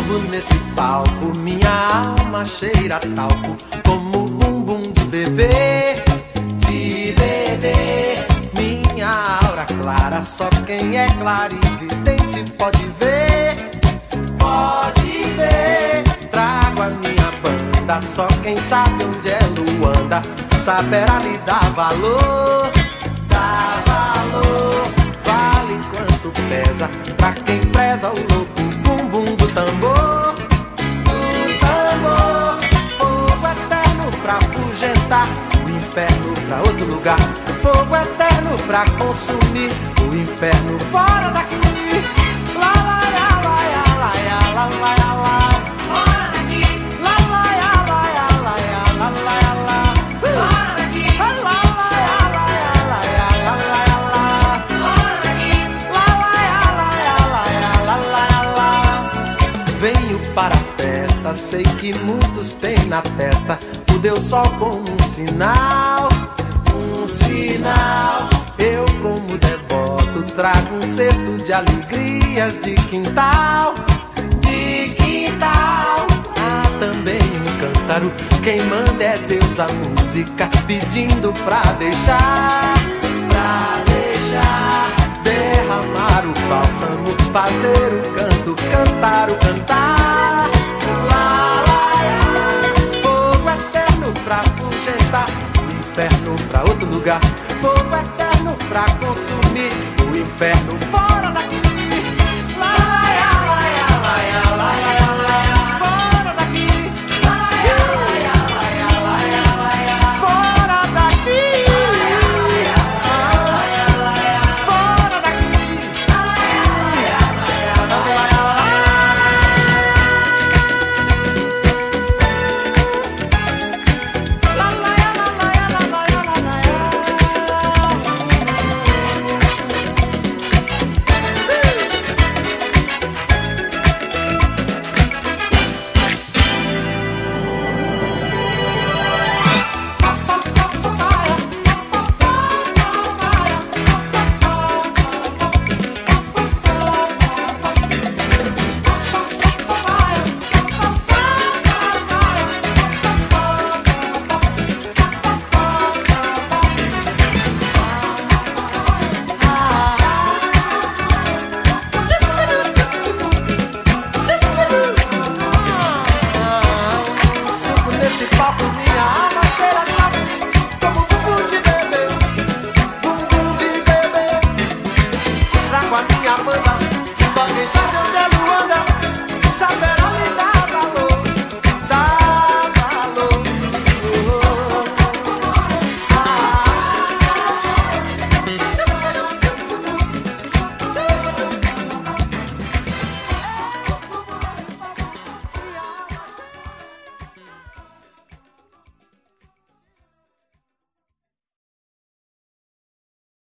subo nesse palco, minha alma cheira talco, como bumbum de bebê, minha aura clara, só quem é clarividente pode ver, trago a minha banda, só quem sabe onde é Luanda, saberá lhe dar valor, vale quanto pesa, pra quem preza o louco bumbum do tambor, fogo eterno pra afugentar, o inferno pra outro lugar, fogo eterno pra consumir, o inferno fora daqui, lá lá lá lá lá lá lá lá, Fora daqui, lá lá lá lá lá lá lá lá, fora daqui, lá lá lá lá lá lá lá, fora daqui. lá lá lá lá. Venho para a festa, sei que muitos têm na testa o Deus Sol como um sinal, eu como devoto trago um cesto de alegrias de quintal, há também um cântaro, quem manda é Deus a música, pedindo pra deixar, derramar o bálsamo, fazer o canto